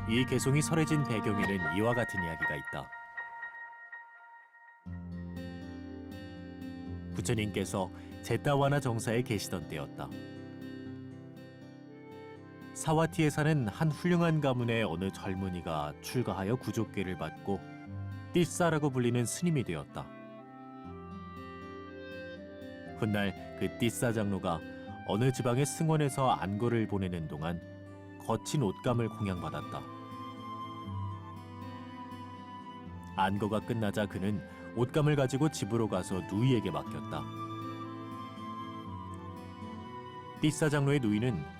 이 개송이 설해진 배경에는 이와 같은 이야기가 있다. 부처님께서 제타와나 정사에 계시던 때였다. 사와티에 사는 한 훌륭한 가문의 어느 젊은이가 출가하여 구족계를 받고 띠싸라고 불리는 스님이 되었다. 훗날 그 띠싸 장로가 어느 지방의 승원에서 안거를 보내는 동안 거친 옷감을 공양받았다. 안거가 끝나자 그는 옷감을 가지고 집으로 가서 누이에게 맡겼다. 띠싸 장로의 누이는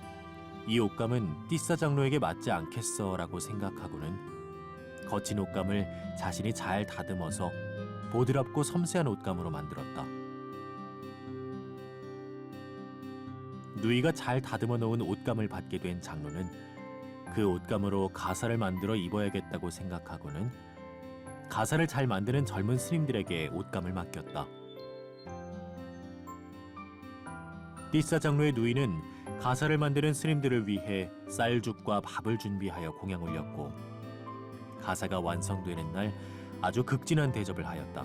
이 옷감은 띠싸 장로에게 맞지 않겠어 라고 생각하고는 거친 옷감을 자신이 잘 다듬어서 보드랍고 섬세한 옷감으로 만들었다. 누이가 잘 다듬어 놓은 옷감을 받게 된 장로는 그 옷감으로 가사를 만들어 입어야겠다고 생각하고는 가사를 잘 만드는 젊은 스님들에게 옷감을 맡겼다. 띠싸 장로의 누이는 가사를 만드는 스님들을 위해 쌀죽과 밥을 준비하여 공양 올렸고 가사가 완성되는 날 아주 극진한 대접을 하였다.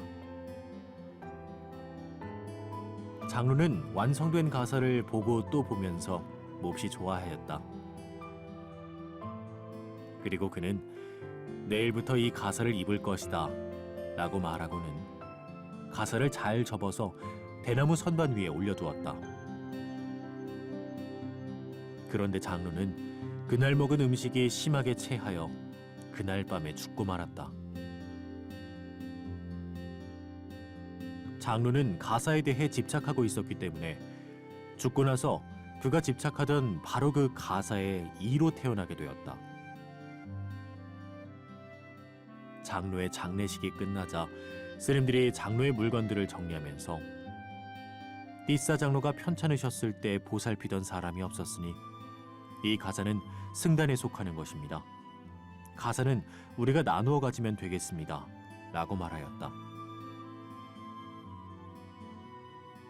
장로는 완성된 가사를 보고 또 보면서 몹시 좋아하였다. 그리고 그는 내일부터 이 가사를 입을 것이다 라고 말하고는 가사를 잘 접어서 대나무 선반 위에 올려두었다. 그런데 장로는 그날 먹은 음식이 심하게 체하여 그날 밤에 죽고 말았다. 장로는 가사에 대해 집착하고 있었기 때문에 죽고 나서 그가 집착하던 바로 그 가사의 이로 태어나게 되었다. 장로의 장례식이 끝나자 스님들이 장로의 물건들을 정리하면서 띠싸 장로가 편찮으셨을 때 보살피던 사람이 없었으니 이 가사는 승단에 속하는 것입니다. 가사는 우리가 나누어 가지면 되겠습니다 라고 말하였다.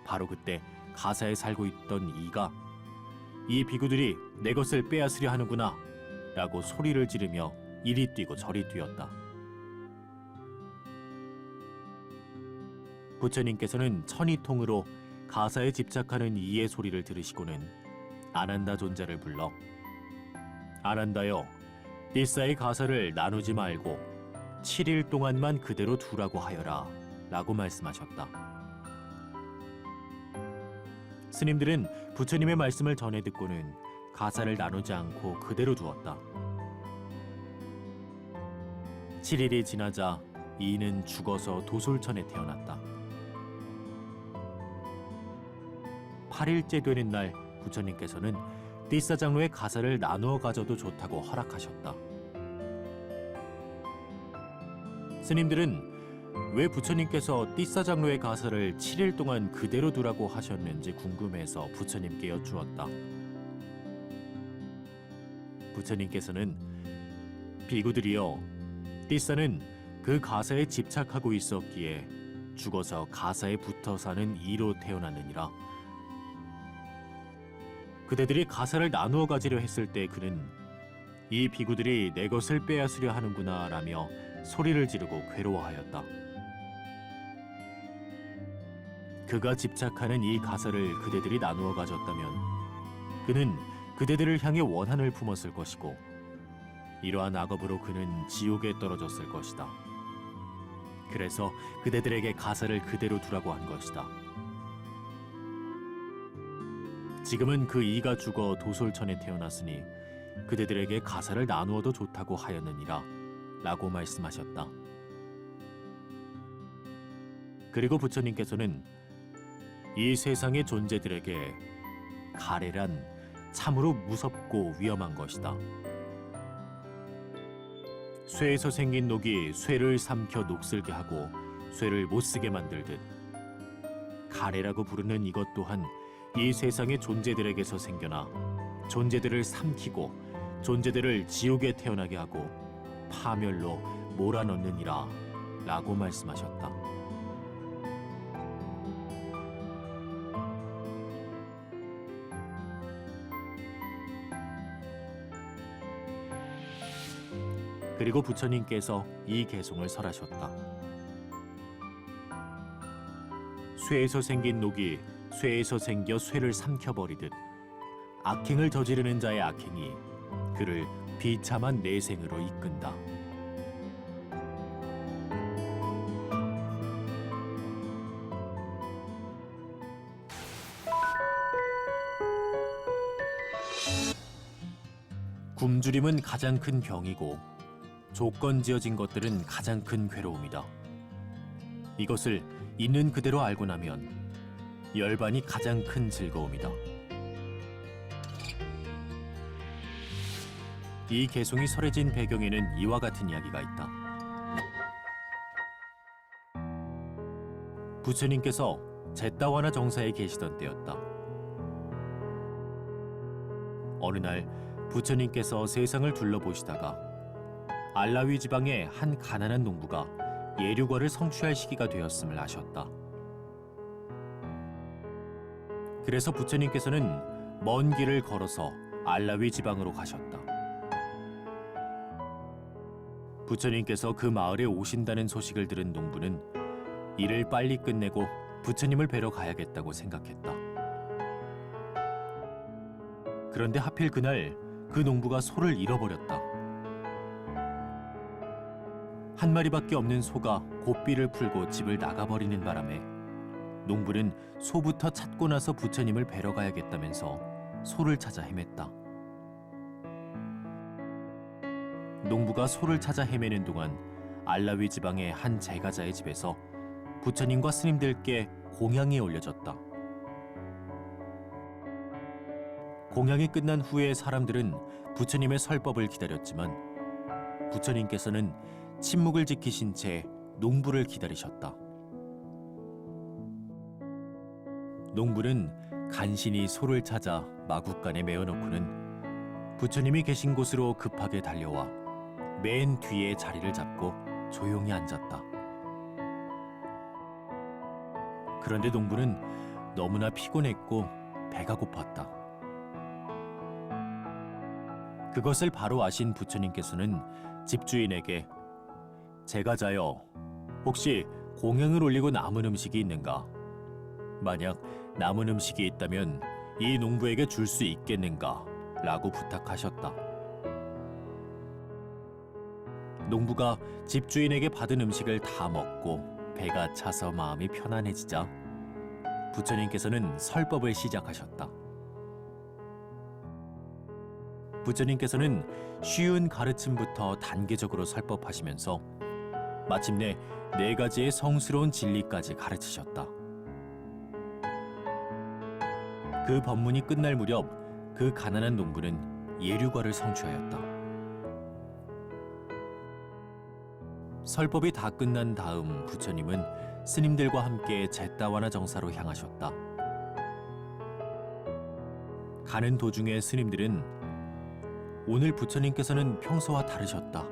바로 그때 가사에 살고 있던 이가 이 비구들이 내 것을 빼앗으려 하는구나 라고 소리를 지르며 이리 뛰고 저리 뛰었다. 부처님께서는 천이통으로 가사에 집착하는 이의 소리를 들으시고는 아난다 존자를 불러 아난다여, 띠싸의 가사를 나누지 말고 7일 동안만 그대로 두라고 하여라 라고 말씀하셨다. 스님들은 부처님의 말씀을 전해 듣고는 가사를 나누지 않고 그대로 두었다. 7일이 지나자 이는 죽어서 도솔천에 태어났다. 8일째 되는 날 부처님께서는 띠싸 장로의 가사를 나누어 가져도 좋다고 허락하셨다. 스님들은 왜 부처님께서 띠싸 장로의 가사를 7일 동안 그대로 두라고 하셨는지 궁금해서 부처님께 여쭈었다. 부처님께서는 비구들이여, 띠싸는 그 가사에 집착하고 있었기에 죽어서 가사에 붙어 사는 이로 태어났느니라. 그대들이 가사를 나누어 가지려 했을 때 그는 이 비구들이 내 것을 빼앗으려 하는구나 라며 소리를 지르고 괴로워하였다. 그가 집착하는 이 가사를 그대들이 나누어 가졌다면 그는 그대들을 향해 원한을 품었을 것이고 이러한 악업으로 그는 지옥에 떨어졌을 것이다. 그래서 그대들에게 가사를 그대로 두라고 한 것이다. 지금은 그 이가 죽어 도솔천에 태어났으니 그대들에게 가사를 나누어도 좋다고 하였느니라 라고 말씀하셨다. 그리고 부처님께서는 이 세상의 존재들에게 가래란 참으로 무섭고 위험한 것이다. 쇠에서 생긴 녹이 쇠를 삼켜 녹슬게 하고 쇠를 못쓰게 만들듯 가래라고 부르는 이것 또한 이 세상의 존재들에게서 생겨나 존재들을 삼키고 존재들을 지옥에 태어나게 하고 파멸로 몰아넣느니라 라고 말씀하셨다. 그리고 부처님께서 이 개송을 설하셨다. 쇠에서 생긴 녹이 쇠에서 생겨 쇠를 삼켜버리듯 악행을 저지르는 자의 악행이 그를 비참한 내생으로 이끈다. 굶주림은 가장 큰 병이고 조건 지어진 것들은 가장 큰 괴로움이다. 이것을 있는 그대로 알고 나면 열반이 가장 큰 즐거움이다. 이 개송이 설해진 배경에는 이와 같은 이야기가 있다. 부처님께서 제따와나 정사에 계시던 때였다. 어느 날 부처님께서 세상을 둘러보시다가 알라위 지방의 한 가난한 농부가 예류과를 성취할 시기가 되었음을 아셨다. 그래서 부처님께서는 먼 길을 걸어서 알라위 지방으로 가셨다. 부처님께서 그 마을에 오신다는 소식을 들은 농부는 일을 빨리 끝내고 부처님을 뵈러 가야겠다고 생각했다. 그런데 하필 그날 그 농부가 소를 잃어버렸다. 한 마리밖에 없는 소가 고삐를 풀고 집을 나가버리는 바람에 농부는 소부터 찾고 나서 부처님을 뵈러 가야겠다면서 소를 찾아 헤맸다. 농부가 소를 찾아 헤매는 동안 알라위 지방의 한 제가자의 집에서 부처님과 스님들께 공양이 올려졌다. 공양이 끝난 후에 사람들은 부처님의 설법을 기다렸지만 부처님께서는 침묵을 지키신 채 농부를 기다리셨다. 농부는 간신히 소를 찾아 마구간에 메어놓고는 부처님이 계신 곳으로 급하게 달려와 맨 뒤에 자리를 잡고 조용히 앉았다. 그런데 농부는 너무나 피곤했고 배가 고팠다. 그것을 바로 아신 부처님께서는 집주인에게 제가자여, 혹시 공양을 올리고 남은 음식이 있는가? 만약 남은 음식이 있다면 이 농부에게 줄 수 있겠는가? 라고 부탁하셨다. 농부가 집주인에게 받은 음식을 다 먹고 배가 차서 마음이 편안해지자 부처님께서는 설법을 시작하셨다. 부처님께서는 쉬운 가르침부터 단계적으로 설법하시면서 마침내 4가지의 성스러운 진리까지 가르치셨다. 그 법문이 끝날 무렵 그 가난한 농부는 예류과를 성취하였다. 설법이 다 끝난 다음 부처님은 스님들과 함께 제따와나 정사로 향하셨다. 가는 도중에 스님들은 오늘 부처님께서는 평소와 다르셨다.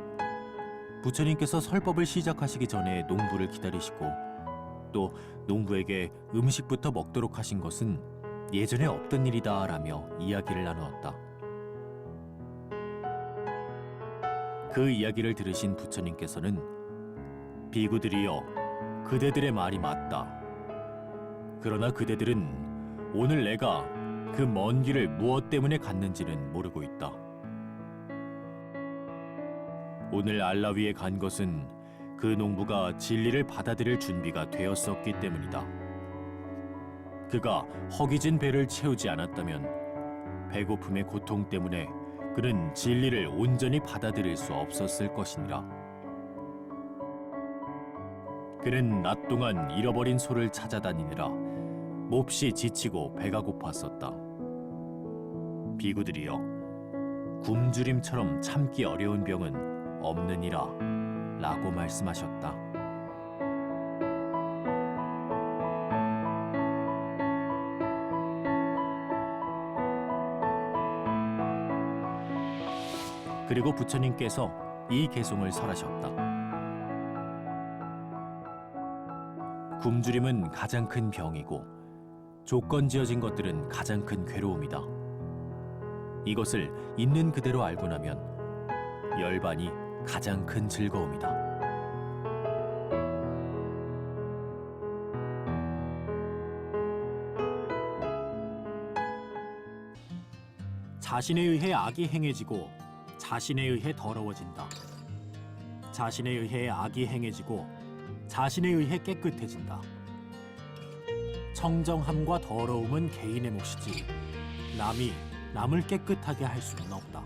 부처님께서 설법을 시작하시기 전에 농부를 기다리시고 또 농부에게 음식부터 먹도록 하신 것은 예전에 없던 일이다 라며 이야기를 나누었다. 그 이야기를 들으신 부처님께서는 비구들이여, 그대들의 말이 맞다. 그러나 그대들은 오늘 내가 그 먼 길을 무엇 때문에 갔는지는 모르고 있다. 오늘 알라위에 간 것은 그 농부가 진리를 받아들일 준비가 되었었기 때문이다. 그가 허기진 배를 채우지 않았다면 배고픔의 고통 때문에 그는 진리를 온전히 받아들일 수 없었을 것이니라. 그는 낮 동안 잃어버린 소를 찾아다니느라 몹시 지치고 배가 고팠었다. 비구들이여, 굶주림처럼 참기 어려운 병은 없느니라 라고 말씀하셨다. 그리고 부처님께서 이 개송을 설하셨다. 굶주림은 가장 큰 병이고 조건 지어진 것들은 가장 큰 괴로움이다. 이것을 있는 그대로 알고 나면 열반이 가장 큰 즐거움이다. 자신에 의해 악이 행해지고 자신에 의해 더러워진다. 자신에 의해 악이 행해지고 자신에 의해 깨끗해진다. 청정함과 더러움은 개인의 몫이지 남이 남을 깨끗하게 할 수는 없다.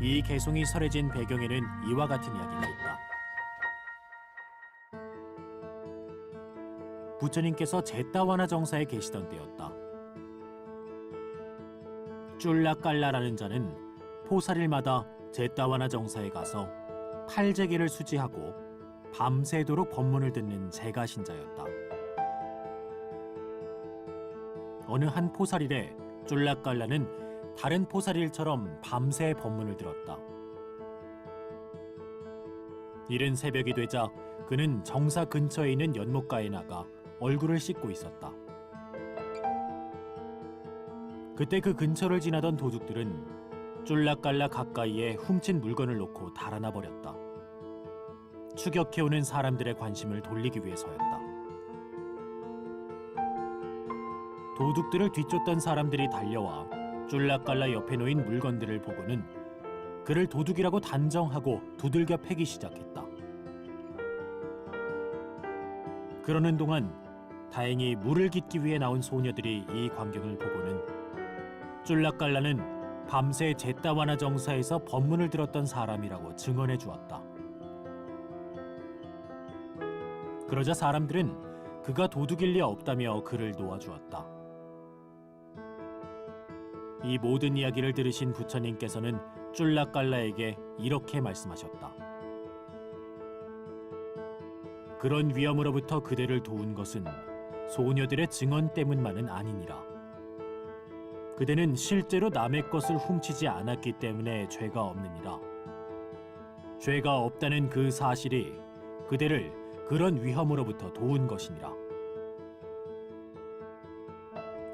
이 개송이 설해진 배경에는 이와 같은 이야기가 있다. 부처님께서 제따와나 정사에 계시던 때였다. 쫄라깔라라는 자는 포살일마다 제따와나 정사에 가서 팔재기를 수지하고 밤새도록 법문을 듣는 재가신자였다. 어느 한 포살일에 쫄라깔라는 다른 포살일처럼 밤새 법문을 들었다. 이른 새벽이 되자 그는 정사 근처에 있는 연못가에 나가 얼굴을 씻고 있었다. 그때 그 근처를 지나던 도둑들은 쫄라깔라 가까이에 훔친 물건을 놓고 달아나 버렸다. 추격해오는 사람들의 관심을 돌리기 위해서였다. 도둑들을 뒤쫓던 사람들이 달려와 쫄라깔라 옆에 놓인 물건들을 보고는 그를 도둑이라고 단정하고 두들겨 패기 시작했다. 그러는 동안 다행히 물을 깃기 위해 나온 소녀들이 이 광경을 보고는 쫄라깔라는 밤새 제따와나 정사에서 법문을 들었던 사람이라고 증언해 주었다. 그러자 사람들은 그가 도둑일 리 없다며 그를 놓아주었다. 이 모든 이야기를 들으신 부처님께서는 쫄라깔라에게 이렇게 말씀하셨다. 그런 위험으로부터 그대를 도운 것은 소녀들의 증언 때문만은 아니니라. 그대는 실제로 남의 것을 훔치지 않았기 때문에 죄가 없느니라. 죄가 없다는 그 사실이 그대를 그런 위험으로부터 도운 것이니라.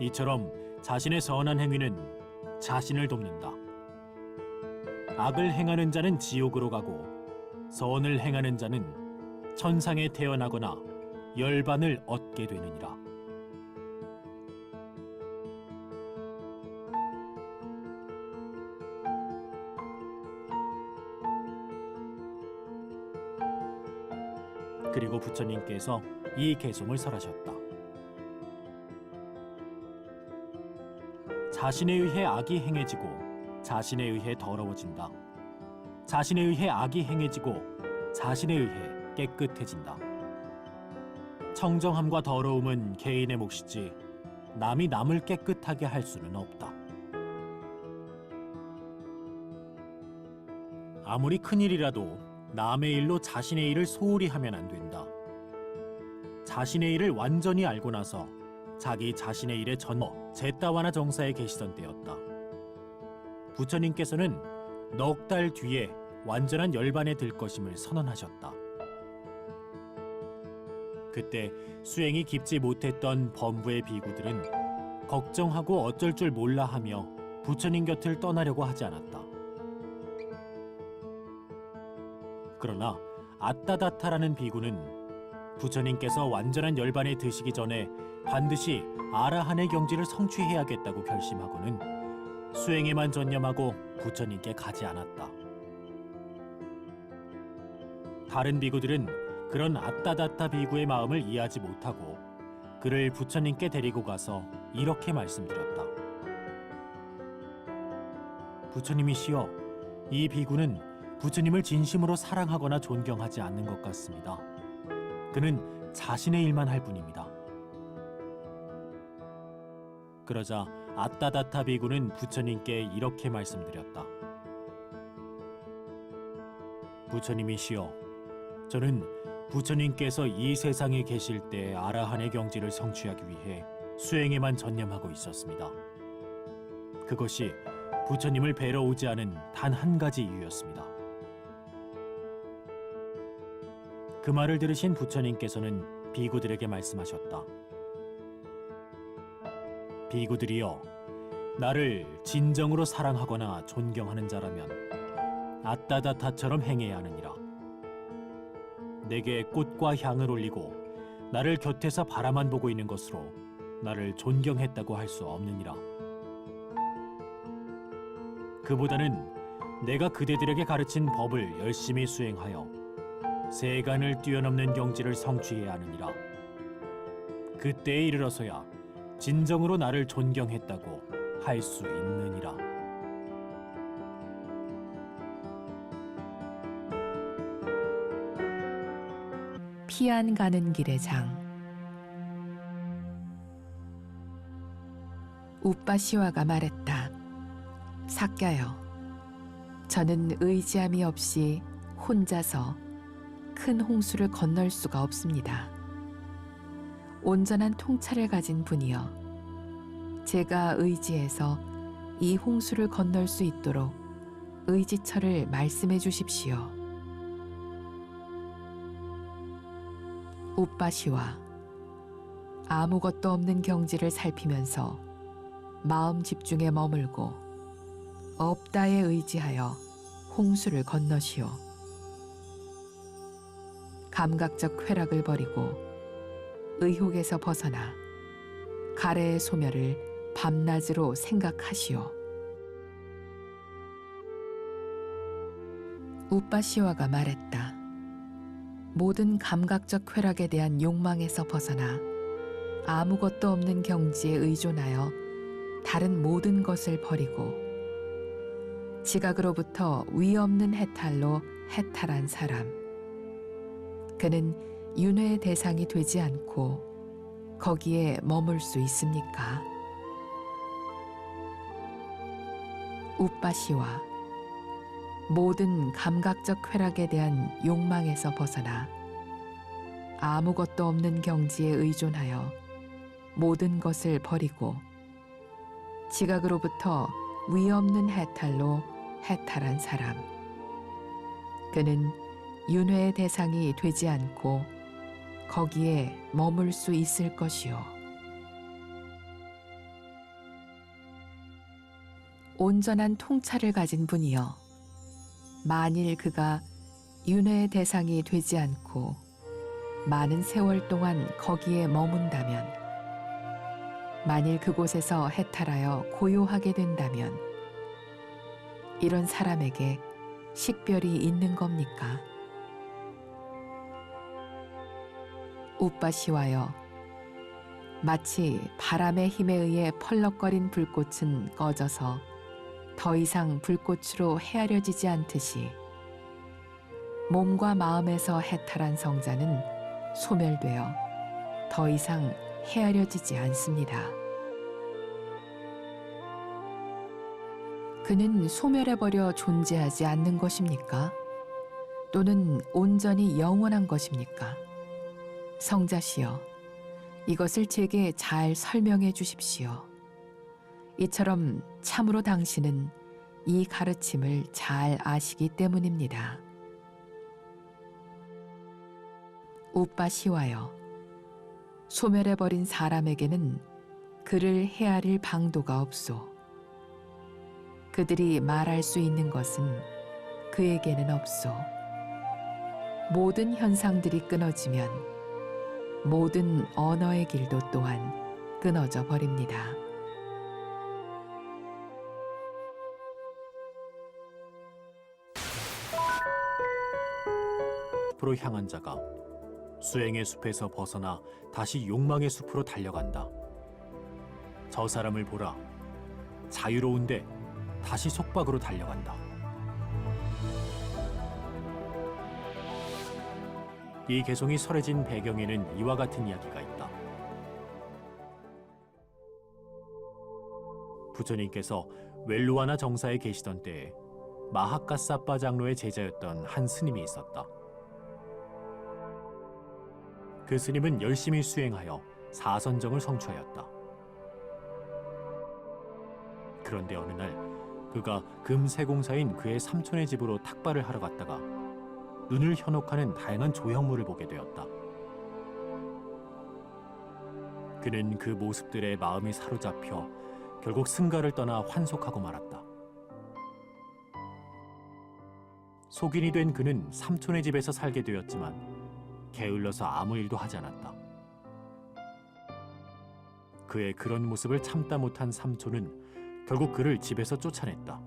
이처럼 자신의 선한 행위는 자신을 돕는다. 악을 행하는 자는 지옥으로 가고 선을 행하는 자는 천상에 태어나거나 열반을 얻게 되느니라. 그리고 부처님께서 이 개송을 설하셨다. 자신에 의해 악이 행해지고 자신에 의해 더러워진다. 자신에 의해 악이 행해지고 자신에 의해 깨끗해진다. 청정함과 더러움은 개인의 몫이지 남이 남을 깨끗하게 할 수는 없다. 아무리 큰일이라도 남의 일로 자신의 일을 소홀히 하면 안 된다. 자신의 일을 완전히 알고 나서 자기 자신의 일에 제따와나 정사에 계시던 때였다. 부처님께서는 넉 달 뒤에 완전한 열반에 들 것임을 선언하셨다. 그때 수행이 깊지 못했던 범부의 비구들은 걱정하고 어쩔 줄 몰라 하며 부처님 곁을 떠나려고 하지 않았다. 그러나 아따다타라는 비구는 부처님께서 완전한 열반에 드시기 전에 반드시 아라한의 경지를 성취해야겠다고 결심하고는 수행에만 전념하고 부처님께 가지 않았다. 다른 비구들은 그런 아따다타 비구의 마음을 이해하지 못하고 그를 부처님께 데리고 가서 이렇게 말씀드렸다. 부처님이시여, 이 비구는 부처님을 진심으로 사랑하거나 존경하지 않는 것 같습니다. 그는 자신의 일만 할 뿐입니다. 그러자 아따다타 비구는 부처님께 이렇게 말씀드렸다. 부처님이시여, 저는 부처님께서 이 세상에 계실 때 아라한의 경지를 성취하기 위해 수행에만 전념하고 있었습니다. 그것이 부처님을 뵈러 오지 않은 단 한 가지 이유였습니다. 그 말을 들으신 부처님께서는 비구들에게 말씀하셨다. 비구들이여, 나를 진정으로 사랑하거나 존경하는 자라면 아따다타처럼 행해야 하느니라. 내게 꽃과 향을 올리고 나를 곁에서 바라만 보고 있는 것으로 나를 존경했다고 할 수 없느니라. 그보다는 내가 그대들에게 가르친 법을 열심히 수행하여 세간을 뛰어넘는 경지를 성취해야 하느니라. 그때에 이르러서야 진정으로 나를 존경했다고 할 수 있느니라. 피안 가는 길의 장. 우빠시와가 말했다. 삭겨요. 저는 의지함이 없이 혼자서 큰 홍수를 건널 수가 없습니다. 온전한 통찰을 가진 분이여, 제가 의지해서 이 홍수를 건널 수 있도록 의지처를 말씀해 주십시오. 우빠시와, 아무것도 없는 경지를 살피면서 마음 집중에 머물고 없다에 의지하여 홍수를 건너시오. 감각적 쾌락을 버리고 의혹에서 벗어나 가래의 소멸을 밤낮으로 생각하시오. 우빠시와가 말했다. 모든 감각적 쾌락에 대한 욕망에서 벗어나 아무것도 없는 경지에 의존하여 다른 모든 것을 버리고 지각으로부터 위없는 해탈로 해탈한 사람. 그는 윤회의 대상이 되지 않고 거기에 머물 수 있습니까? 우빠시와, 모든 감각적 쾌락에 대한 욕망에서 벗어나 아무것도 없는 경지에 의존하여 모든 것을 버리고 지각으로부터 위없는 해탈로 해탈한 사람. 그는 윤회의 대상이 되지 않고 거기에 머물 수 있을 것이요. 온전한 통찰을 가진 분이여, 만일 그가 윤회의 대상이 되지 않고 많은 세월 동안 거기에 머문다면, 만일 그곳에서 해탈하여 고요하게 된다면 이런 사람에게 식별이 있는 겁니까? 우빠시와여, 마치 바람의 힘에 의해 펄럭거린 불꽃은 꺼져서 더 이상 불꽃으로 헤아려지지 않듯이 몸과 마음에서 해탈한 성자는 소멸되어 더 이상 헤아려지지 않습니다. 그는 소멸해버려 존재하지 않는 것입니까? 또는 온전히 영원한 것입니까? 성자시여, 이것을 제게 잘 설명해 주십시오. 이처럼 참으로 당신은 이 가르침을 잘 아시기 때문입니다. 우빠시와여, 소멸해버린 사람에게는 그를 헤아릴 방도가 없소. 그들이 말할 수 있는 것은 그에게는 없소. 모든 현상들이 끊어지면 모든 언어의 길도 또한 끊어져 버립니다. 숲으로 향한 자가 수행의 숲에서 벗어나 다시 욕망의 숲으로 달려간다. 저 사람을 보라. 자유로운데 다시 속박으로 달려간다. 이 개송이 설해진 배경에는 이와 같은 이야기가 있다. 부처님께서 웰루아나 정사에 계시던 때에 마하카사빠 장로의 제자였던 한 스님이 있었다. 그 스님은 열심히 수행하여 사선정을 성취하였다. 그런데 어느 날 그가 금세공사인 그의 삼촌의 집으로 탁발을 하러 갔다가 눈을 현혹하는 다양한 조형물을 보게 되었다. 그는 그 모습들에 마음이 사로잡혀 결국 승가를 떠나 환속하고 말았다. 속인이 된 그는 삼촌의 집에서 살게 되었지만 게을러서 아무 일도 하지 않았다. 그의 그런 모습을 참다 못한 삼촌은 결국 그를 집에서 쫓아냈다.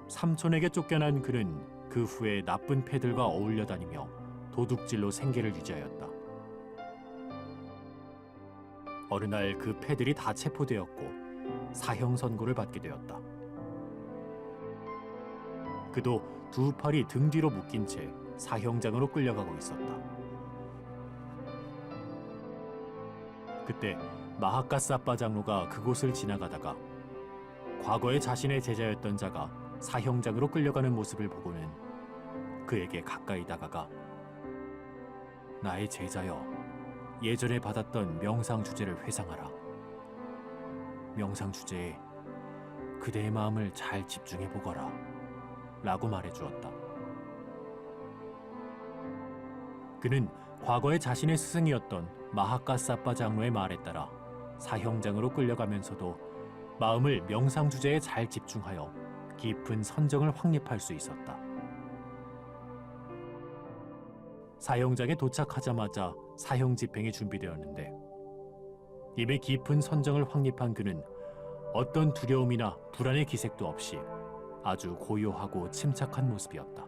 삼촌에게 쫓겨난 그는 그 후에 나쁜 패들과 어울려 다니며 도둑질로 생계를 유지하였다. 어느 날 그 패들이 다 체포되었고 사형 선고를 받게 되었다. 그도 두 팔이 등 뒤로 묶인 채 사형장으로 끌려가고 있었다. 그때 마하카사빠 장로가 그곳을 지나가다가 과거에 자신의 제자였던 자가 사형장으로 끌려가는 모습을 보고는 그에게 가까이 다가가 나의 제자여, 예전에 받았던 명상주제를 회상하라. 명상주제에 그대의 마음을 잘 집중해 보거라 라고 말해주었다. 그는 과거에 자신의 스승이었던 마하카사빠 장로의 말에 따라 사형장으로 끌려가면서도 마음을 명상주제에 잘 집중하여 깊은 선정을 확립할 수 있었다. 사형장에 도착하자마자 사형 집행이 준비되었는데 이미 깊은 선정을 확립한 그는 어떤 두려움이나 불안의 기색도 없이 아주 고요하고 침착한 모습이었다.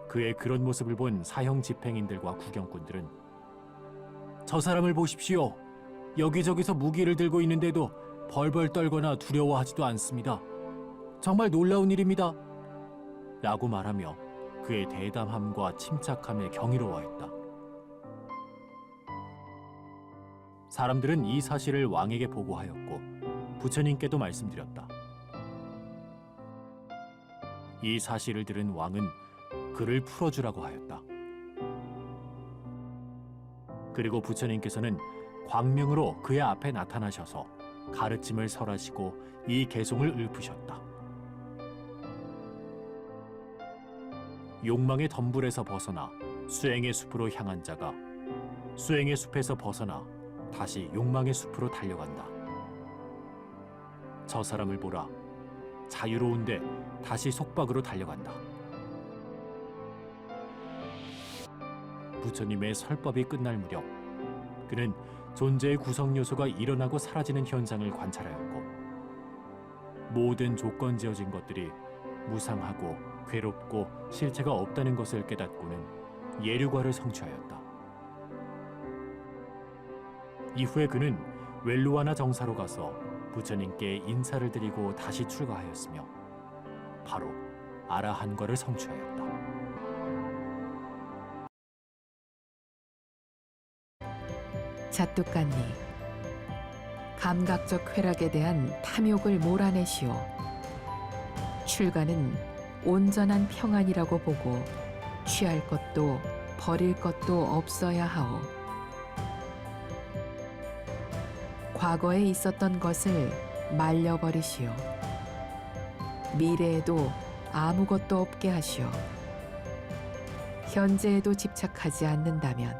그의 그런 모습을 본 사형 집행인들과 구경꾼들은 저 사람을 보십시오. 여기저기서 무기를 들고 있는데도 벌벌 떨거나 두려워하지도 않습니다. 정말 놀라운 일입니다. 라고 말하며 그의 대담함과 침착함에 경이로워했다. 사람들은 이 사실을 왕에게 보고하였고 부처님께도 말씀드렸다. 이 사실을 들은 왕은 그를 풀어주라고 하였다. 그리고 부처님께서는 광명으로 그의 앞에 나타나셔서 가르침을 설하시고 이 개송을 읊으셨다. 욕망의 덤불에서 벗어나 수행의 숲으로 향한 자가 수행의 숲에서 벗어나 다시 욕망의 숲으로 달려간다. 저 사람을 보라. 자유로운데 다시 속박으로 달려간다. 부처님의 설법이 끝날 무렵 그는 존재의 구성 요소가 일어나고 사라지는 현상을 관찰하였고 모든 조건 지어진 것들이 무상하고 괴롭고 실체가 없다는 것을 깨닫고는 예류과를 성취하였다. 이후에 그는 웰루아나 정사로 가서 부처님께 인사를 드리고 다시 출가하였으며 바로 아라한과를 성취하였다. 자뚜까니, 감각적 쾌락에 대한 탐욕을 몰아내시오. 출가는 온전한 평안이라고 보고 취할 것도 버릴 것도 없어야 하오. 과거에 있었던 것을 말려버리시오. 미래에도 아무것도 없게 하시오. 현재에도 집착하지 않는다면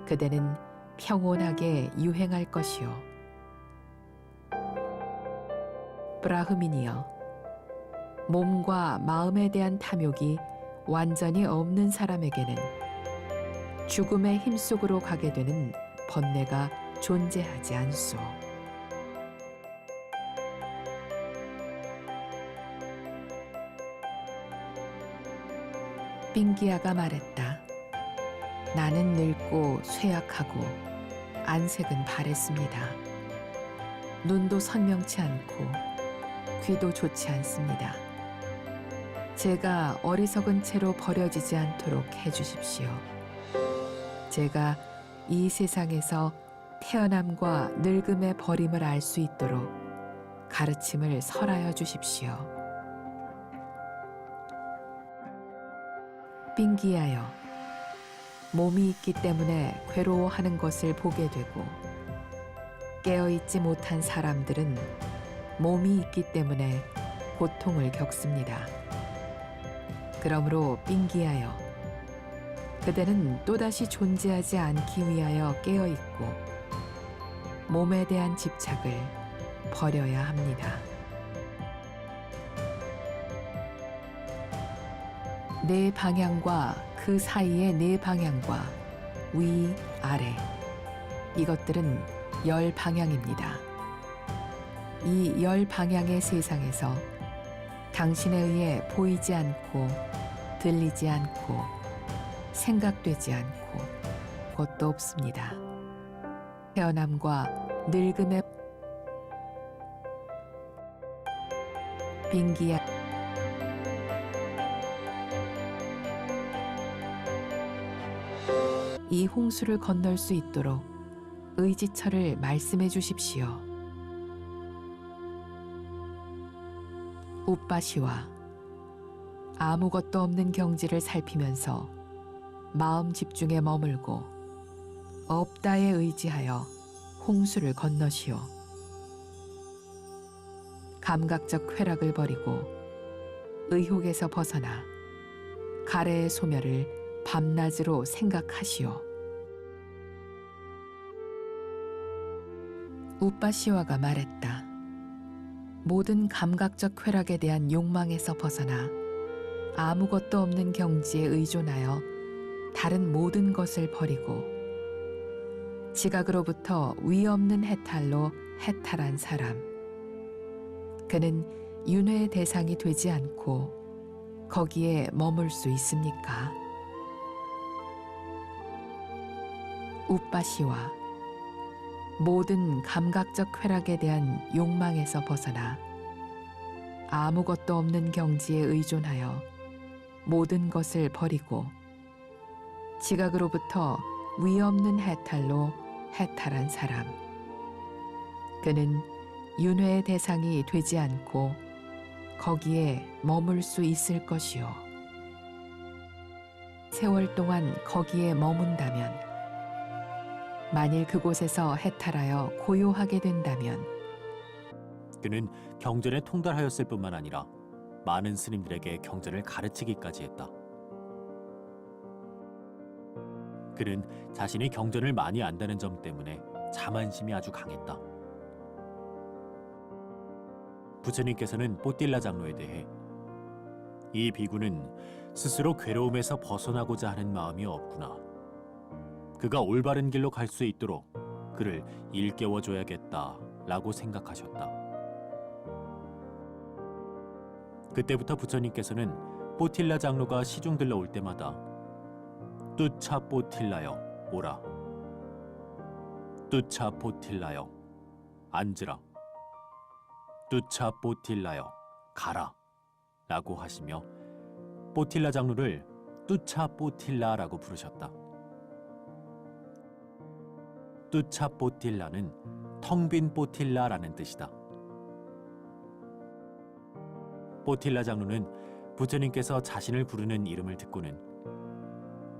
그대는 평온하게 유행할 것이오. 브라흐민이여, 몸과 마음에 대한 탐욕이 완전히 없는 사람에게는 죽음의 힘 속으로 가게 되는 번뇌가 존재하지 않소. 빙기아가 말했다. 나는 늙고 쇠약하고 안색은 바랬습니다. 눈도 선명치 않고 귀도 좋지 않습니다. 제가 어리석은 채로 버려지지 않도록 해주십시오. 제가 이 세상에서 태어남과 늙음의 버림을 알 수 있도록 가르침을 설하여 주십시오. 빙기하여, 몸이 있기 때문에 괴로워하는 것을 보게 되고 깨어있지 못한 사람들은 몸이 있기 때문에 고통을 겪습니다. 그러므로 빙기하여, 그대는 또다시 존재하지 않기 위하여 깨어 있고 몸에 대한 집착을 버려야 합니다. 내 방향과 그 사이의 내 방향과 위, 아래 이것들은 열 방향입니다. 이 열 방향의 세상에서 당신에 의해 보이지 않고 들리지 않고 생각되지 않고 것도 없습니다. 태어남과 늙음의 빙기야 이 홍수를 건널 수 있도록 의지처를 말씀해 주십시오. 우빠시와 아무것도 없는 경지를 살피면서 마음 집중에 머물고 없다에 의지하여 홍수를 건너시오. 감각적 쾌락을 버리고 의혹에서 벗어나 가래의 소멸을 밤낮으로 생각하시오. 우빠시와가 말했다. 모든 감각적 쾌락에 대한 욕망에서 벗어나 아무것도 없는 경지에 의존하여 다른 모든 것을 버리고 지각으로부터 위없는 해탈로 해탈한 사람. 그는 윤회의 대상이 되지 않고 거기에 머물 수 있습니까? 우빠시와 모든 감각적 쾌락에 대한 욕망에서 벗어나 아무것도 없는 경지에 의존하여 모든 것을 버리고 지각으로부터 위없는 해탈로 해탈한 사람. 그는 윤회의 대상이 되지 않고 거기에 머물 수 있을 것이요. 세월 동안 거기에 머문다면, 만일 그곳에서 해탈하여 고요하게 된다면, 그는 경전에 통달하였을 뿐만 아니라 많은 스님들에게 경전을 가르치기까지 했다. 그는 자신이 경전을 많이 안다는 점 때문에 자만심이 아주 강했다. 부처님께서는 뽀틸라 장로에 대해 이 비구는 스스로 괴로움에서 벗어나고자 하는 마음이 없구나. 그가 올바른 길로 갈 수 있도록 그를 일깨워줘야겠다 라고 생각하셨다. 그때부터 부처님께서는 뽀틸라 장로가 시중 들러올 때마다 뚜차 뽀틸라여 오라, 뚜차 뽀틸라여 앉으라, 뚜차 뽀틸라여 가라 라고 하시며 뽀틸라 장로를 뚜차 뽀틸라라고 부르셨다. 뚜차 뽀틸라는 텅 빈 뽀틸라라는 뜻이다. 뽀틸라 장로는 부처님께서 자신을 부르는 이름을 듣고는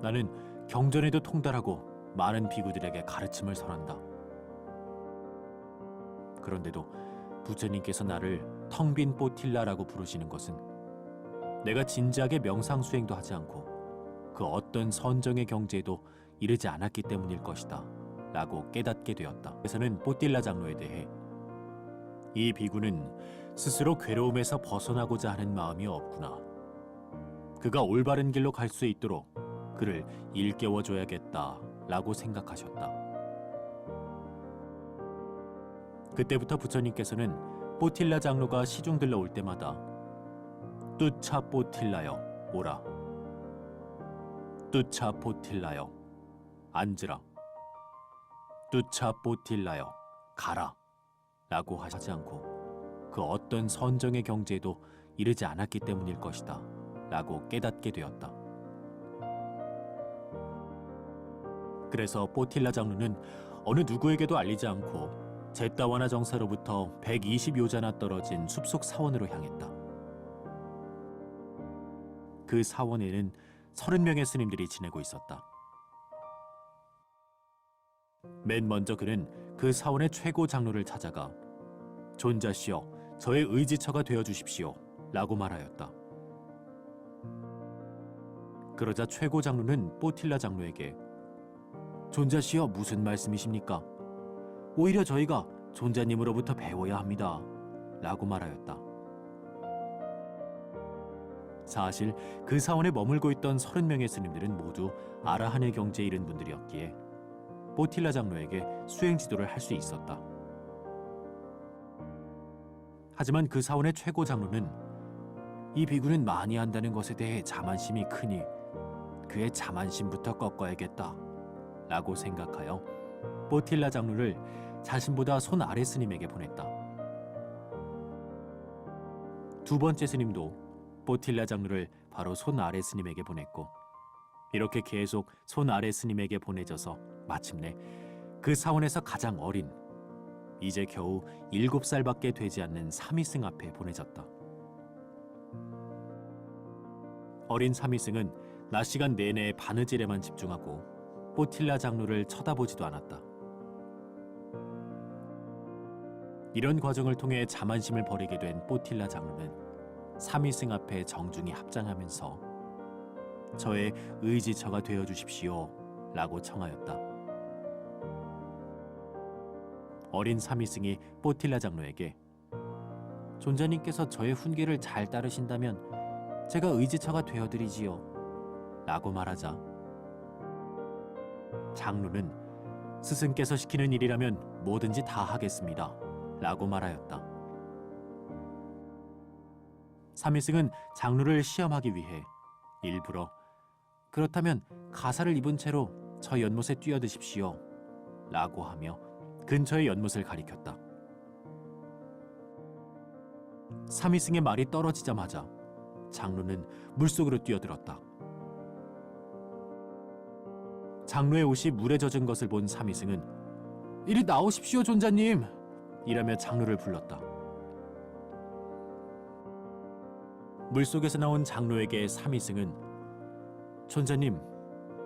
나는 경전에도 통달하고 많은 비구들에게 가르침을 설한다. 그런데도 부처님께서 나를 텅 빈 뽀틸라라고 부르시는 것은 내가 진지하게 명상 수행도 하지 않고 그 어떤 선정의 경지에도 이르지 않았기 때문일 것이다 라고 깨닫게 되었다. 그래서는 뽀틸라 장로에 대해 이 비구는 스스로 괴로움에서 벗어나고자 하는 마음이 없구나. 그가 올바른 길로 갈 수 있도록 그를 일깨워줘야겠다 라고 생각하셨다. 그때부터 부처님께서는 뽀틸라 장로가 시중 들러올 때마다 뚜차 뽀틸라여 오라, 뚜차 뽀틸라여 앉으라, 뚜차 뽀틸라여 가라 라고 하지 않고 그 어떤 선정의 경지에도 이르지 않았기 때문일 것이다 라고 깨닫게 되었다. 그래서 뽀틸라 장로는 어느 누구에게도 알리지 않고 제따와나 정사로부터 120요자나 떨어진 숲속 사원으로 향했다. 그 사원에는 30명의 스님들이 지내고 있었다. 맨 먼저 그는 그 사원의 최고 장로를 찾아가 존자시여 저의 의지처가 되어 주십시오 라고 말하였다. 그러자 최고 장로는 뽀틸라 장로에게 존자시여 무슨 말씀이십니까? 오히려 저희가 존자님으로부터 배워야 합니다. 라고 말하였다. 사실 그 사원에 머물고 있던 30명의 스님들은 모두 아라한의 경지에 이른 분들이었기에 뽀틸라 장로에게 수행 지도를 할 수 있었다. 하지만 그 사원의 최고 장로는 이 비구는 많이 한다는 것에 대해 자만심이 크니 그의 자만심부터 꺾어야겠다 라고 생각하여 뽀틸라 장로를 자신보다 손 아래 스님에게 보냈다. 두 번째 스님도 뽀틸라 장로를 바로 손 아래 스님에게 보냈고 이렇게 계속 손 아래 스님에게 보내져서 마침내 그 사원에서 가장 어린 이제 겨우 7살밖에 되지 않는 사미승 앞에 보내졌다. 어린 사미승은 낮 시간 내내 바느질에만 집중하고 뽀틸라 장로를 쳐다보지도 않았다. 이런 과정을 통해 자만심을 버리게 된 뽀틸라 장로는 사미승 앞에 정중히 합장하면서 저의 의지처가 되어 주십시오 라고 청하였다. 어린 사미승이 뽀틸라 장로에게 존자님께서 저의 훈계를 잘 따르신다면 제가 의지처가 되어드리지요 라고 말하자 장로는 스승께서 시키는 일이라면 뭐든지 다 하겠습니다 라고 말하였다. 사미승은 장로를 시험하기 위해 일부러 그렇다면 가사를 입은 채로 저 연못에 뛰어드십시오 라고 하며 근처의 연못을 가리켰다. 사미승의 말이 떨어지자마자 장로는 물속으로 뛰어들었다. 장로의 옷이 물에 젖은 것을 본 사미승은 이리 나오십시오 존자님 이라며 장로를 불렀다. 물속에서 나온 장로에게 사미승은 존자님,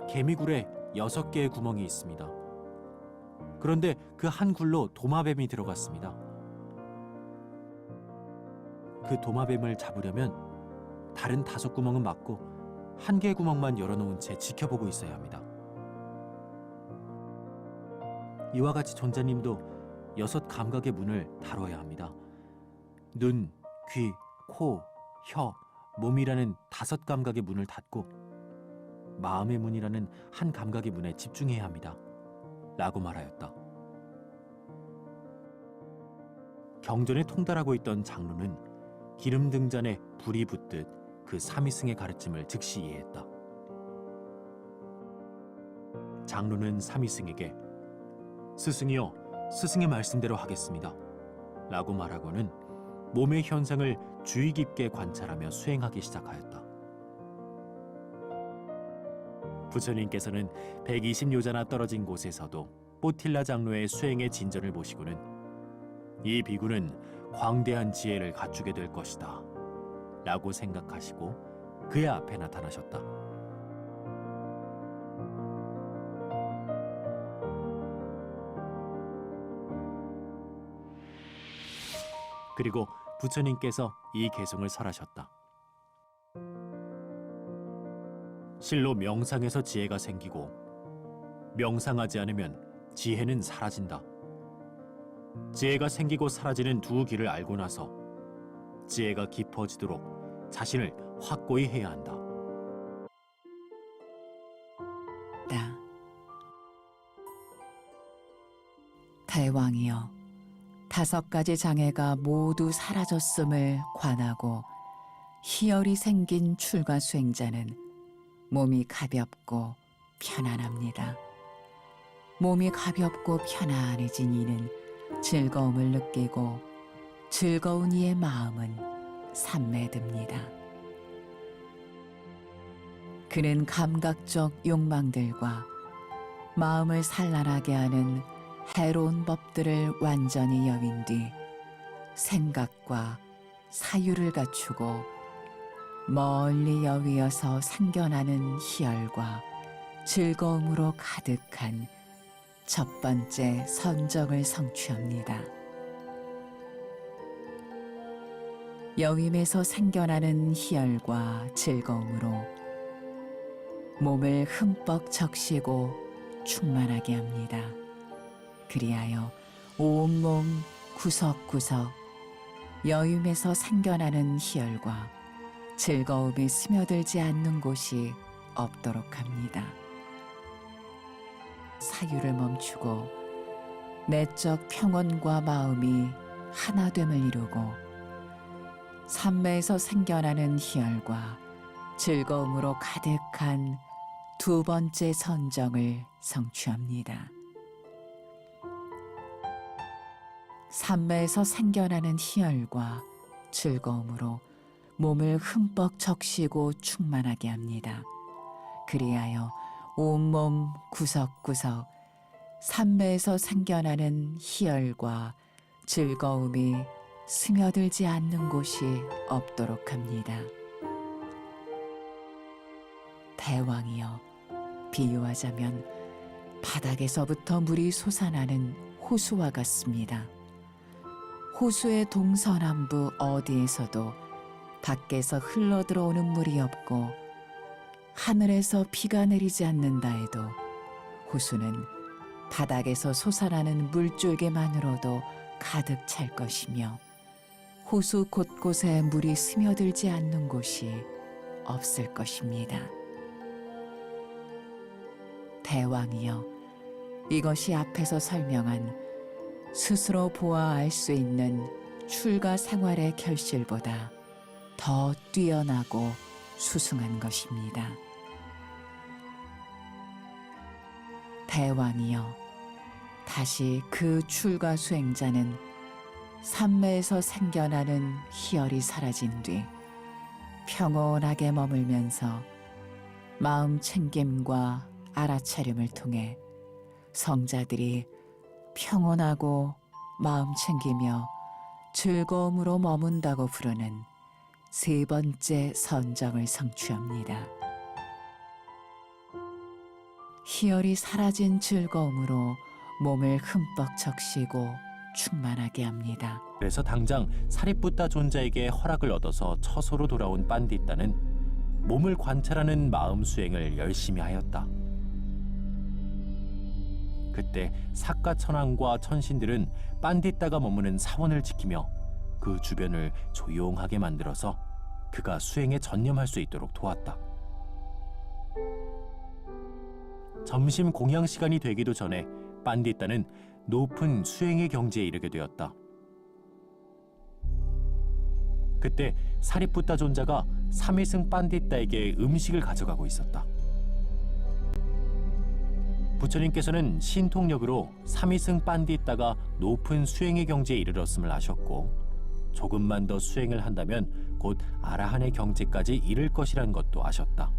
개미굴에 6개의 구멍이 있습니다. 그런데 그 한 굴로 도마뱀이 들어갔습니다. 그 도마뱀을 잡으려면 다른 5구멍은 막고 1개의 구멍만 열어놓은 채 지켜보고 있어야 합니다. 이와 같이 존자님도 6 감각의 문을 다뤄야 합니다. 눈, 귀, 코, 혀, 몸이라는 5 감각의 문을 닫고 마음의 문이라는 한 감각의 문에 집중해야 합니다. 라고 말하였다. 경전에 통달하고 있던 장로는 기름 등잔에 불이 붙듯 그 사미승의 가르침을 즉시 이해했다. 장로는 사미승에게 스승이여, 스승의 말씀대로 하겠습니다. 라고 말하고는 몸의 현상을 주의 깊게 관찰하며 수행하기 시작하였다. 부처님께서는 120요자나 떨어진 곳에서도 뽀틸라 장로의 수행의 진전을 보시고는 이 비구는 광대한 지혜를 갖추게 될 것이다 라고 생각하시고 그의 앞에 나타나셨다. 그리고 부처님께서 이 개송을 설하셨다. 실로 명상에서 지혜가 생기고 명상하지 않으면 지혜는 사라진다. 지혜가 생기고 사라지는 두 길을 알고 나서 지혜가 깊어지도록 자신을 확고히 해야 한다. 대왕이여, 5가지 장애가 모두 사라졌음을 관하고 희열이 생긴 출가 수행자는 몸이 가볍고 편안합니다. 몸이 가볍고 편안해진 이는 즐거움을 느끼고 즐거운 이의 마음은 삼매듭니다. 그는 감각적 욕망들과 마음을 산란하게 하는 해로운 법들을 완전히 여윈 뒤 생각과 사유를 갖추고 멀리 여위어서 생겨나는 희열과 즐거움으로 가득한 첫 번째 선정을 성취합니다. 여임에서 생겨나는 희열과 즐거움으로 몸을 흠뻑 적시고 충만하게 합니다. 그리하여 온몸 구석구석 여임에서 생겨나는 희열과 즐거움이 스며들지 않는 곳이 없도록 합니다. 사유를 멈추고 내적 평온과 마음이 하나됨을 이루고 삼매에서 생겨나는 희열과 즐거움으로 가득한 두 번째 선정을 성취합니다. 삼매에서 생겨나는 희열과 즐거움으로 몸을 흠뻑 적시고 충만하게 합니다. 그리하여 온몸 구석구석 삼매에서 생겨나는 희열과 즐거움이 스며들지 않는 곳이 없도록 합니다. 대왕이여, 비유하자면 바닥에서부터 물이 솟아나는 호수와 같습니다. 호수의 동서남부 어디에서도 밖에서 흘러들어오는 물이 없고 하늘에서 비가 내리지 않는다 해도 호수는 바닥에서 솟아나는 물줄기만으로도 가득 찰 것이며 호수 곳곳에 물이 스며들지 않는 곳이 없을 것입니다. 대왕이여, 이것이 앞에서 설명한 스스로 보아 알 수 있는 출가 생활의 결실보다 더 뛰어나고 수승한 것입니다. 대왕이여, 다시 그 출가 수행자는 삼매에서 생겨나는 희열이 사라진 뒤 평온하게 머물면서 마음 챙김과 알아차림을 통해 성자들이 평온하고 마음 챙기며 즐거움으로 머문다고 부르는 세 번째 선정을 성취합니다. 희열이 사라진 즐거움으로 몸을 흠뻑 적시고 충만하게 합니다. 그래서 당장 사리뿌따 존자에게 허락을 얻어서 처소로 돌아온 빤디따는 몸을 관찰하는 마음 수행을 열심히 하였다. 그때 사카천왕과 천신들은 빤디따가 머무는 사원을 지키며 그 주변을 조용하게 만들어서 그가 수행에 전념할 수 있도록 도왔다. 점심 공양 시간이 되기도 전에 빤디따는 높은 수행의 경지에 이르게 되었다. 그때 사리뿌따 존자가 삼위승 빤디따에게 음식을 가져가고 있었다. 부처님께서는 신통력으로 삼위승 빤디따가 높은 수행의 경지에 이르렀음을 아셨고 조금만 더 수행을 한다면 곧 아라한의 경지까지 이를 것이란 것도 아셨다.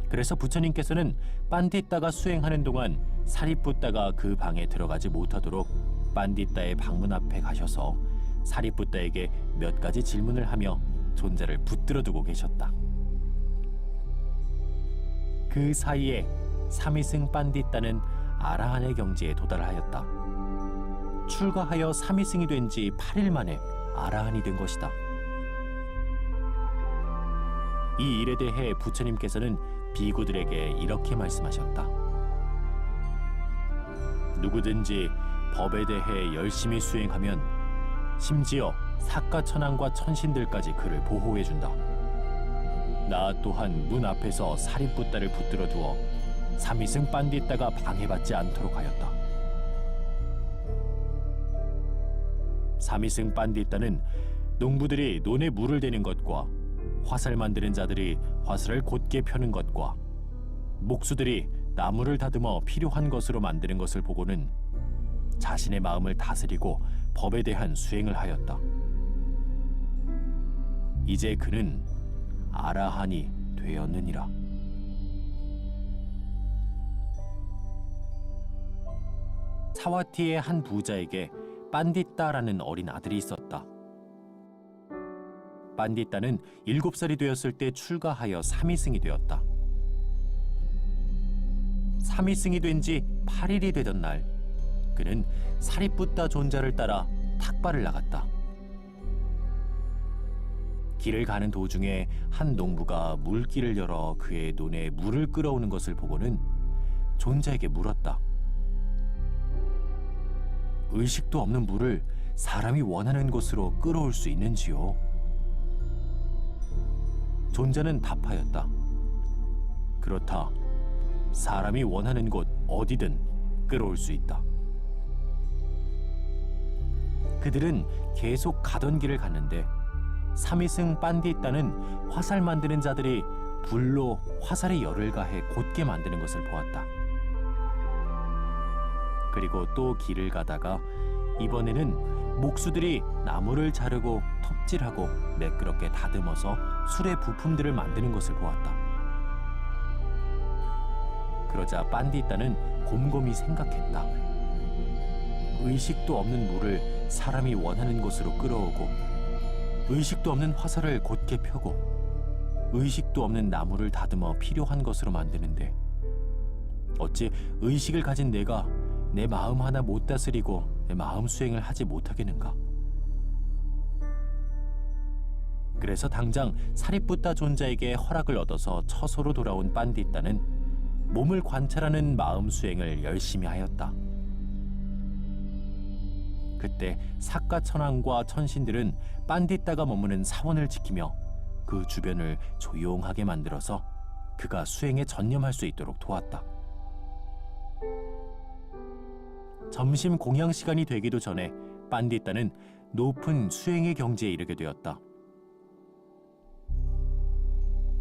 그래서 부처님께서는 빤디따가 수행하는 동안 사리뿌따가 그 방에 들어가지 못하도록 빤디따의 방문 앞에 가셔서 사리뿌따에게 몇 가지 질문을 하며 존재를 붙들어 두고 계셨다. 그 사이에 삼위승 빤디따는 아라한의 경지에 도달하였다. 출가하여 삼위승이 된 지 8일 만에 아라한이 된 것이다. 이 일에 대해 부처님께서는 비구들에게 이렇게 말씀하셨다. 누구든지 법에 대해 열심히 수행하면 심지어 사카천왕과 천신들까지 그를 보호해준다. 나 또한 문 앞에서 사리뿌따를 붙들어 두어 삼위승 빤디따가 방해받지 않도록 하였다. 삼위승 빤디따는 농부들이 논에 물을 대는 것과 화살 만드는 자들이 화살을 곧게 펴는 것과 목수들이 나무를 다듬어 필요한 것으로 만드는 것을 보고는 자신의 마음을 다스리고 법에 대한 수행을 하였다. 이제 그는 아라한이 되었느니라. 사와티의 한 부자에게 빤디따라는 어린 아들이 있었다. 빤디따는 7살이 되었을 때 출가하여 삼위승이 되었다. 삼위승이 된 지 8일이 되던 날, 그는 사리뿌따 존자를 따라 탁발을 나갔다. 길을 가는 도중에 한 농부가 물길을 열어 그의 논에 물을 끌어오는 것을 보고는 존자에게 물었다. 의식도 없는 물을 사람이 원하는 곳으로 끌어올 수 있는지요? 존자는 답하였다. 그렇다. 사람이 원하는 곳 어디든 끌어올 수 있다. 그들은 계속 가던 길을 갔는데 사미승 빤디따는 화살 만드는 자들이 불로 화살의 열을 가해 곧게 만드는 것을 보았다. 그리고 또 길을 가다가 이번에는 목수들이 나무를 자르고 톱질하고 매끄럽게 다듬어서 술의 부품들을 만드는 것을 보았다. 그러자 빤디따는 곰곰이 생각했다. 의식도 없는 물을 사람이 원하는 곳으로 끌어오고 의식도 없는 화살을 곧게 펴고 의식도 없는 나무를 다듬어 필요한 것으로 만드는데 어찌 의식을 가진 내가 내 마음 하나 못 다스리고 내 마음 수행을 하지 못하겠는가? 그래서 당장 사리뿌따 존자에게 허락을 얻어서 처소로 돌아온 빤디따는 몸을 관찰하는 마음 수행을 열심히 하였다. 그때 사카천왕과 천신들은 빤디따가 머무는 사원을 지키며 그 주변을 조용하게 만들어서 그가 수행에 전념할 수 있도록 도왔다. 점심 공양 시간이 되기도 전에 빤디따는 높은 수행의 경지에 이르게 되었다.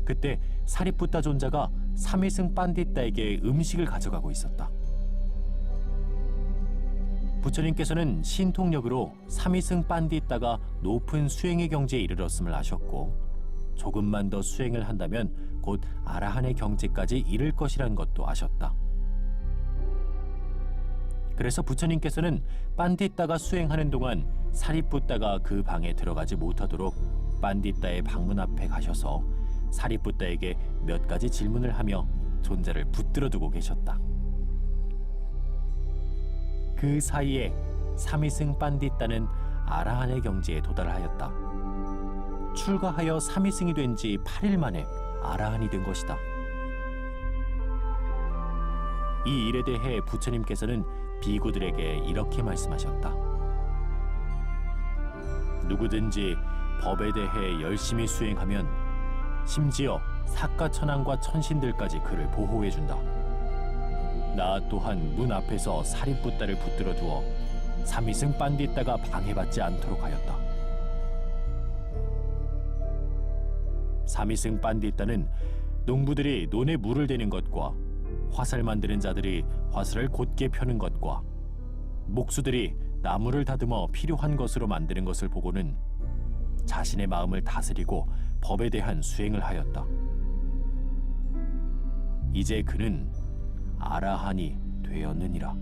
그때 사리뿌따 존자가 사미승 빤디따에게 음식을 가져가고 있었다. 부처님께서는 신통력으로 사미승 빤디따가 높은 수행의 경지에 이르렀음을 아셨고 조금만 더 수행을 한다면 곧 아라한의 경지까지 이를 것이란 것도 아셨다. 그래서 부처님께서는 빤디따가 수행하는 동안 사리뿌따가 그 방에 들어가지 못하도록 빤디따의 방문 앞에 가셔서 사리뿌따에게 몇 가지 질문을 하며 존자를 붙들어 두고 계셨다. 그 사이에 사미승 빤디따는 아라한의 경지에 도달하였다. 출가하여 사미승이 된 지 8일 만에 아라한이 된 것이다. 이 일에 대해 부처님께서는 비구들에게 이렇게 말씀하셨다. 누구든지 법에 대해 열심히 수행하면 심지어 사카천왕과 천신들까지 그를 보호해준다. 나 또한 문 앞에서 사리뿌따를 붙들어 두어 사미승 빤디따가 방해받지 않도록 하였다. 사미승 빤디따는 농부들이 논에 물을 대는 것과 화살 만드는 자들이 화살을 곧게 펴는 것과 목수들이 나무를 다듬어 필요한 것으로 만드는 것을 보고는 자신의 마음을 다스리고 법에 대한 수행을 하였다. 이제 그는 아라한이 되었느니라.